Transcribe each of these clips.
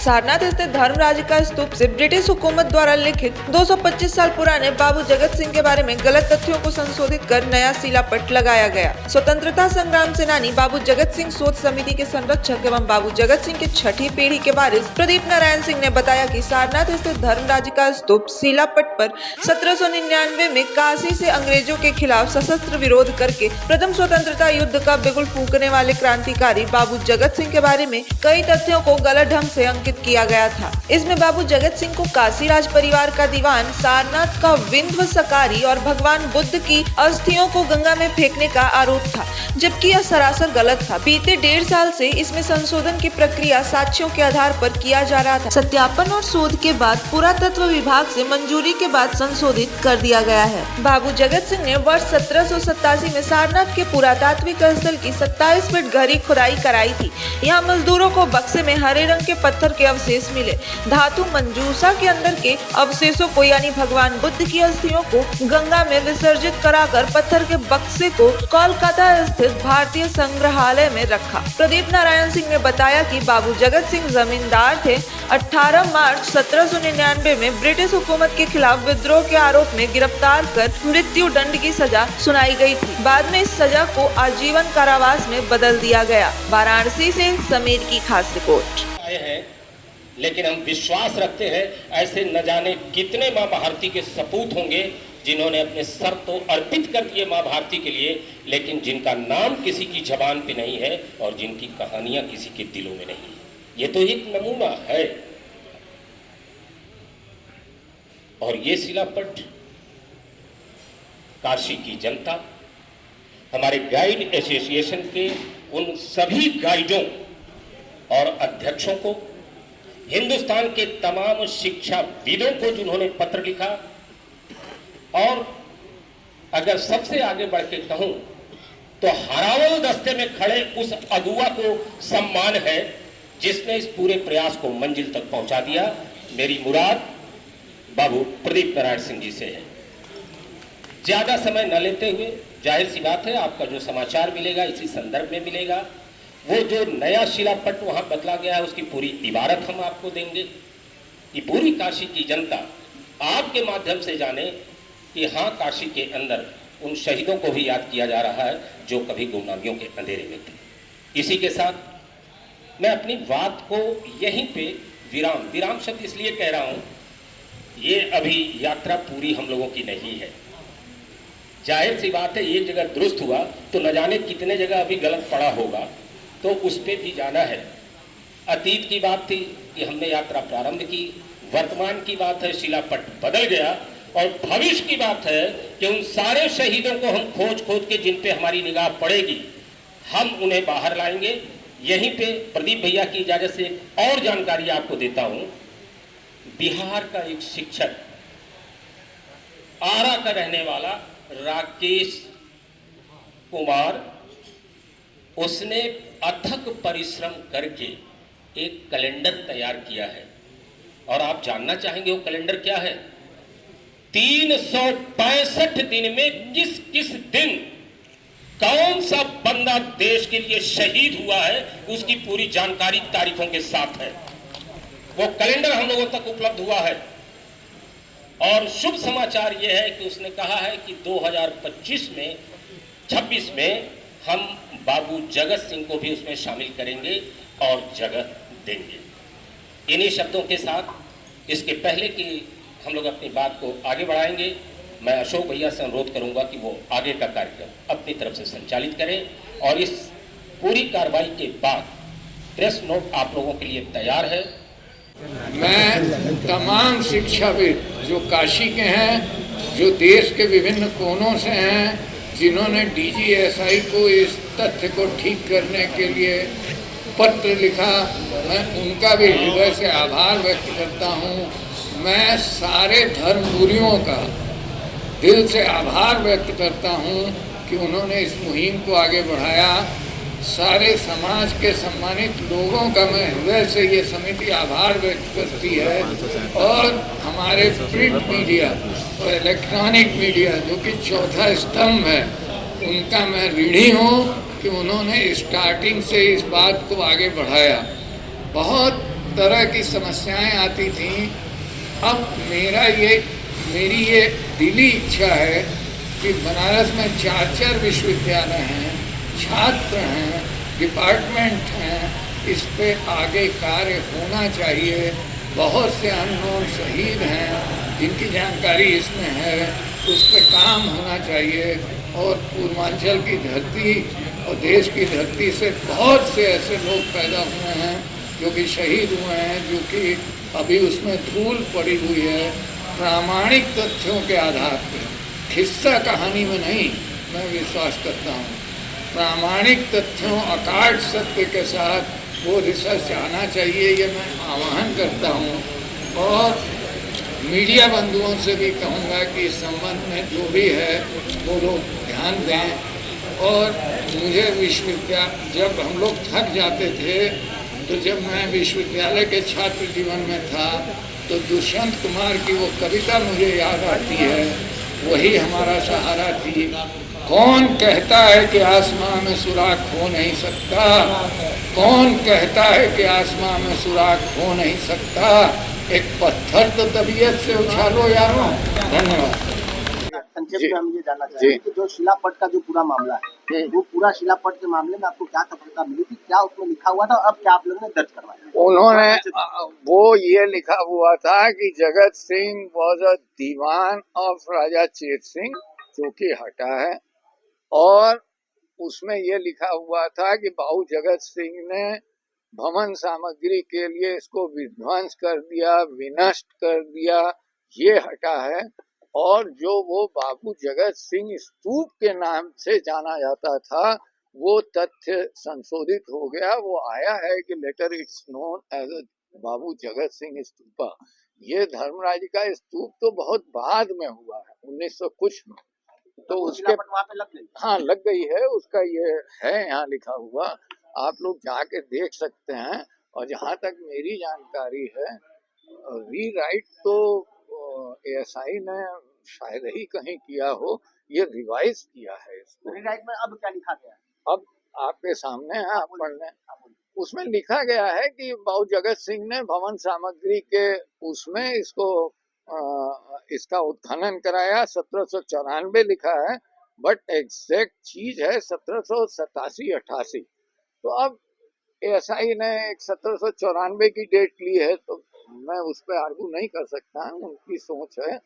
सारनाथ स्थित धर्मराज का स्तूप से ब्रिटिश हुकूमत द्वारा लिखित 225 साल पुराने बाबू जगत सिंह के बारे में गलत तथ्यों को संशोधित कर नया शिलापट लगाया गया। स्वतंत्रता संग्राम सेनानी बाबू जगत सिंह शोध समिति के संरक्षक एवं बाबू जगत सिंह की छठी पीढ़ी के वारिस प्रदीप नारायण सिंह ने बताया कि सारनाथ स्थित धर्मराज का स्तूप शिलापट पर 1799 में काशी से अंग्रेजों के खिलाफ सशस्त्र विरोध करके प्रथम स्वतंत्रता युद्ध का बिगुल फूंकने वाले क्रांतिकारी बाबू जगत सिंह के बारे में कई तथ्यों को गलत ढंग से अंकित किया गया था। इसमें बाबू जगत सिंह को काशी राज परिवार का दीवान, सारनाथ का विंध्यसकारी और भगवान बुद्ध की अस्थियों को गंगा में फेंकने का आरोप था, जबकि यह सरासर गलत था। बीते 1.5 साल से इसमें संशोधन की प्रक्रिया साक्ष्यों के आधार पर किया जा रहा था। सत्यापन और शोध के बाद पुरातत्व विभाग से मंजूरी के बाद संशोधित कर दिया गया है। बाबू जगत सिंह ने वर्ष 1787 में सारनाथ के पुरातात्विक स्थल की 27 फीट गहरी खुदाई कराई थी। यहाँ मजदूरों को बक्से में हरे रंग के पत्थर के अवशेष मिले। धातु मंजूषा के अंदर के अवशेषों को यानी भगवान बुद्ध की अस्थियों को गंगा में विसर्जित कराकर पत्थर के बक्से को कोलकाता स्थित भारतीय संग्रहालय में रखा। प्रदीप नारायण सिंह ने बताया कि बाबू जगत सिंह जमींदार थे। 18 मार्च 1799 में ब्रिटिश हुकूमत के खिलाफ विद्रोह के आरोप में गिरफ्तार कर मृत्यु दंड की सजा सुनाई गई थी। बाद में इस सजा को आजीवन कारावास में बदल दिया गया। वाराणसी से समीर की खास रिपोर्ट। आए हैं, लेकिन हम विश्वास रखते हैं ऐसे न जाने कितने माँ भारती के सपूत होंगे जिन्होंने अपने सर तो अर्पित कर दिए माँ भारती के लिए, लेकिन जिनका नाम किसी की जबान पे नहीं है और जिनकी कहानियां किसी के दिलों में नहीं है। ये तो एक नमूना है। और ये शिलापट काशी की जनता, हमारे गाइड एसोसिएशन के उन सभी गाइडों और अध्यक्षों को, हिंदुस्तान के तमाम शिक्षाविदों को जिन्होंने पत्र लिखा, और अगर सबसे आगे बढ़ के कहूं तो हरावल दस्ते में खड़े उस अगुआ को सम्मान है जिसने इस पूरे प्रयास को मंजिल तक पहुंचा दिया। मेरी मुराद बाबू प्रदीप नारायण सिंह जी से है। ज्यादा समय न लेते हुए, जाहिर सी बात है आपका जो समाचार मिलेगा इसी संदर्भ में मिलेगा। वो जो नया शिलापट वहां बदला गया है उसकी पूरी इबारत हम आपको देंगे कि पूरी काशी की जनता आपके माध्यम से जाने कि हाँ, काशी के अंदर उन शहीदों को भी याद किया जा रहा है जो कभी गुमनामियों के अंधेरे में थे। इसी के साथ मैं अपनी बात को यहीं पे विराम शब्द इसलिए कह रहा हूं, ये अभी यात्रा पूरी हम लोगों की नहीं है। जाहिर सी बात है एक जगह दुरुस्त हुआ तो न जाने कितने जगह अभी गलत पड़ा होगा, तो उस पे भी जाना है। अतीत की बात थी कि हमने यात्रा प्रारंभ की, वर्तमान की बात है शिलापट बदल गया, और भविष्य की बात है कि उन सारे शहीदों को हम खोज के जिन पे हमारी निगाह पड़ेगी हम उन्हें बाहर लाएंगे। यहीं पे प्रदीप भैया की इजाजत से और जानकारी आपको देता हूं। बिहार का एक शिक्षक, आरा का रहने वाला राकेश कुमार, उसने अथक परिश्रम करके एक कैलेंडर तैयार किया है। और आप जानना चाहेंगे वो कैलेंडर क्या है? 365 दिन में किस किस दिन कौन सा बंदा देश के लिए शहीद हुआ है उसकी पूरी जानकारी तारीखों के साथ है। वो कैलेंडर हम लोगों तक उपलब्ध हुआ है। और शुभ समाचार यह है कि उसने कहा है कि 2026 में हम बाबू जगत सिंह को भी उसमें शामिल करेंगे और जगह देंगे। इन्हीं शब्दों के साथ इसके पहले कि हम लोग अपनी बात को आगे बढ़ाएंगे, मैं अशोक भैया से अनुरोध करूंगा कि वो आगे का कार्यक्रम अपनी तरफ से संचालित करें। और इस पूरी कार्रवाई के बाद प्रेस नोट आप लोगों के लिए तैयार है। मैं तमाम शिक्षाविद जो काशी के हैं, जो देश के विभिन्न कोनों से हैं, जिन्होंने DGSI को इस तथ्य को ठीक करने के लिए पत्र लिखा, मैं उनका भी हृदय से आभार व्यक्त करता हूँ। मैं सारे धर्मगुरुओं का दिल से आभार व्यक्त करता हूँ कि उन्होंने इस मुहिम को आगे बढ़ाया। सारे समाज के सम्मानित लोगों का मैं हृदय से ये समिति आभार व्यक्त करती है। और हमारे प्रिंट मीडिया और इलेक्ट्रॉनिक मीडिया जो कि चौथा स्तंभ है, उनका मैं ऋणी हूँ कि उन्होंने स्टार्टिंग से इस बात को आगे बढ़ाया। बहुत तरह की समस्याएं आती थीं। अब मेरी ये दिली इच्छा है कि बनारस में 4 विश्वविद्यालय हैं, छात्र हैं, डिपार्टमेंट हैं, इस पे आगे कार्य होना चाहिए। बहुत से अननोन शहीद हैं जिनकी जानकारी इसमें है, उस पर काम होना चाहिए। और पूर्वांचल की धरती और देश की धरती से बहुत से ऐसे लोग पैदा हुए हैं जो कि शहीद हुए हैं, जो कि अभी उसमें धूल पड़ी हुई है। प्रामाणिक तथ्यों के आधार पर, खिस्सा कहानी में नहीं, मैं विश्वास करता हूँ। प्रामाणिक तथ्यों, अकाट सत्य के साथ वो रिसर्च आना चाहिए, ये मैं आह्वान करता हूँ। और मीडिया बंधुओं से भी कहूँगा कि इस संबंध में जो भी है वो लोग ध्यान दें। और मुझे जब हम लोग थक जाते थे, तो जब मैं विश्वविद्यालय के छात्र जीवन में था, तो दुष्यंत कुमार की वो कविता मुझे याद आती है, वही हमारा सहारा थी। कौन कहता है कि आसमां में सुराख हो नहीं सकता, कौन कहता है कि आसमां में सुराख हो नहीं सकता, एक पत्थर तो तबीयत से उछालो यारों। धन्यवाद। संक्षेप में हम ये जानना चाहेंगे कि जो शिलापट का जो पूरा मामला है, वो पूरा शिलापट के मामले में आपको क्या सफलता मिली थी, क्या उसमें लिखा हुआ था, अब क्या आप लोगों ने दर्ज करवाया? उन्होंने वो ये लिखा हुआ था कि Jagat Singh was a dewan of Raja Chet Singh, जो कि हटा है। और उसमें ये लिखा हुआ था कि बाबू जगत सिंह ने भवन सामग्री के लिए इसको विध्वंस कर दिया, विनष्ट कर दिया, ये हटा है। और जो वो बाबू जगत सिंह स्तूप के नाम से जाना जाता था, वो तथ्य संशोधित हो गया। वो आया है कि लेटर इट्स नोन एज बाबू जगत सिंह स्तूपा। ये धर्मराज का स्तूप तो बहुत बाद में हुआ है, 1900 कुछ में। तो उसके वहाँ पे लग गई? हाँ, लग गई है। उसका ये है यहाँ लिखा हुआ, आप लोग जाके देख सकते हैं। और जहाँ तक मेरी जानकारी है, रीराइट तो एएसआई ने शायद ही कहीं किया हो, ये रिवाइज किया है इसको। रीराइट में अब क्या लिखा गया है? अब आपके सामने है, आप पढ़ने। उसमें लिखा गया है कि बाबू जगत सिंह ने भवन सामग्री के उसमें इसका उत्खनन कराया। 1794 लिखा है, बट एग्जैक्ट चीज है 1787-88। तो अब एएसआई ने 1794 की डेट ली है, तो मैं उस पर आर्गू नहीं कर सकता, उनकी सोच है।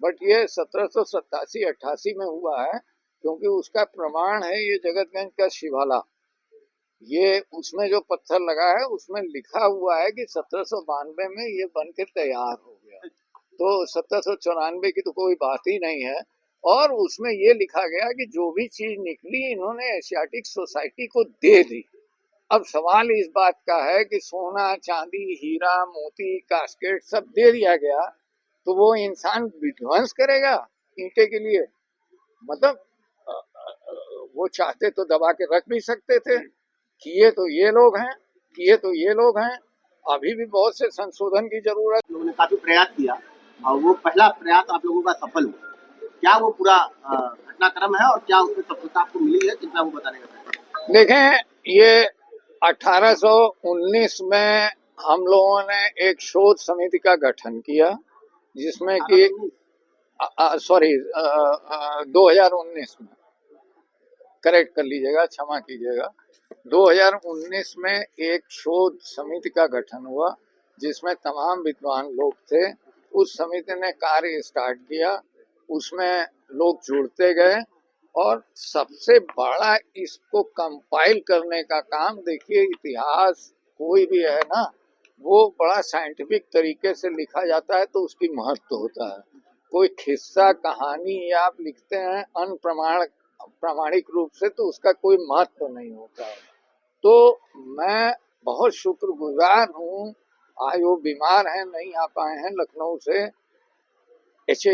बट ये 1787-88 में हुआ है, क्योंकि उसका प्रमाण है ये जगतगंज का शिवाला। ये उसमें जो पत्थर लगा है उसमें लिखा हुआ है कि 1792 में ये बन के तैयार हो गया। तो 1794 की तो कोई बात ही नहीं है। और उसमें ये लिखा गया कि जो भी चीज निकली इन्होंने एशियाटिक सोसाइटी को दे दी। अब सवाल इस बात का है कि सोना, चांदी, हीरा, मोती, कास्केट सब दे दिया गया, तो वो इंसान विध्वंस करेगा ईंटे के लिए? मतलब वो चाहते तो दबा के रख भी सकते थे। किए तो ये लोग हैं। अभी भी बहुत से संशोधन की जरूरत। लोगों ने काफी प्रयास किया और वो पहला प्रयास आप लोगों का सफल हुआ। क्या वो पूरा घटनाक्रम है और क्या उसमें सफलता आपको मिली है, कितना वो बताने का? देखें, ये 1819 में हम लोगों ने एक शोध समिति का गठन किया, जिसमें कि 2019 में, करेक्ट कर लीजिएगा, क्षमा कीजिएगा, 2019 में एक शोध समिति का गठन हुआ, जिसमें तमाम विद्वान लोग थे। उस समिति ने कार्य स्टार्ट किया, उसमें लोग जुड़ते गए और सबसे बड़ा इसको कंपाइल करने का काम, देखिए इतिहास कोई भी है ना, वो बड़ा साइंटिफिक तरीके से लिखा जाता है तो उसकी महत्व होता है। कोई खिस्सा कहानी या आप लिखते हैं प्रामाणिक रूप से, तो उसका कोई महत्व नहीं होता है। तो मैं बहुत शुक्रगुजार हूँ, आज वो बीमार हैं, नहीं आ पाए हैं लखनऊ से, ऐसे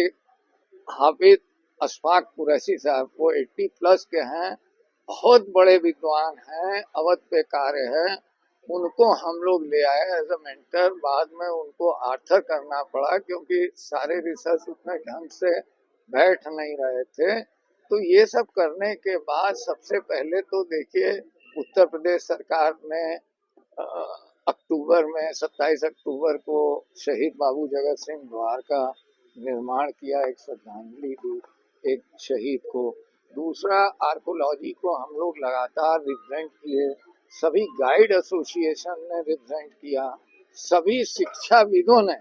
हाफिज अशफाक कुरैशी साहब, वो 80 प्लस के हैं, बहुत बड़े विद्वान हैं, अवध पे कार्य है। उनको हम लोग ले आए एज अ मेंटर। बाद में उनको आर्थर करना पड़ा, क्योंकि सारे रिसर्च उतने ढंग से बैठ नहीं रहे थे। तो ये सब करने के बाद सबसे पहले तो देखिए उत्तर प्रदेश सरकार ने अक्टूबर में 27 अक्टूबर को शहीद बाबू जगत सिंह द्वार का निर्माण किया, एक श्रद्धांजलि दी एक शहीद को। दूसरा, आर्कोलॉजी को हम लोग लगातार रिप्रेजेंट किए, सभी गाइड एसोसिएशन ने रिप्रेजेंट किया, सभी शिक्षाविदों ने।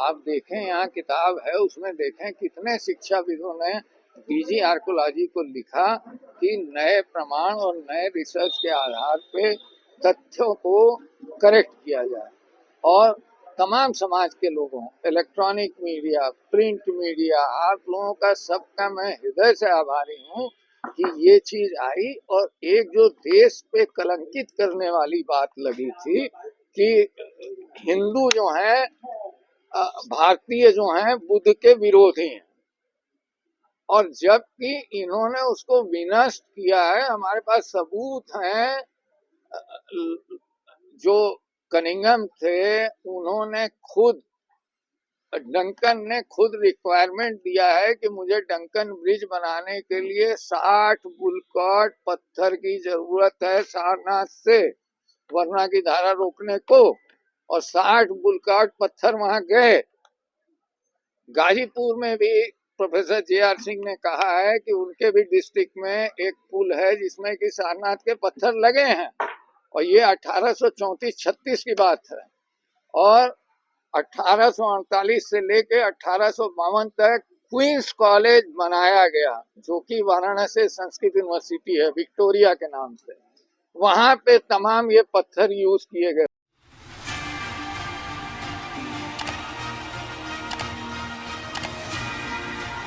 आप देखें, यहाँ किताब है, उसमें देखें कितने शिक्षाविदों ने डीजी आर्कोलॉजी को लिखा कि नए प्रमाण और नए रिसर्च के आधार पे तथ्यों को करेक्ट किया जाए। और तमाम समाज के लोगों, इलेक्ट्रॉनिक मीडिया, प्रिंट मीडिया, आप लोगों का सबका मैं हृदय से आभारी हूँ कि ये चीज आई। और एक जो देश पे कलंकित करने वाली बात लगी थी कि हिंदू जो हैं, भारतीय जो हैं, बुद्ध के विरोधी हैं, और जबकि इन्होंने उसको विनष्ट किया है। हमारे पास सबूत हैं, जो कनिंघम थे उन्होंने खुद, डंकन ने खुद रिक्वायरमेंट दिया है कि मुझे डंकन ब्रिज बनाने के लिए 60 बुलकॉट पत्थर की जरूरत है सारनाथ से, वरना की धारा रोकने को। और 60 बुलकॉट पत्थर वहां गए। गाजीपुर में भी प्रोफेसर जे.आर. सिंह ने कहा है कि उनके भी डिस्ट्रिक्ट में एक पुल है जिसमें कि सारनाथ के पत्थर लगे हैं, और ये 1834-36 की बात है। और 1848 से लेके 1852 तक क्वींस कॉलेज बनाया गया, जो कि वाराणसी संस्कृत यूनिवर्सिटी है, विक्टोरिया के नाम से। वहां पे तमाम ये पत्थर यूज किए गए।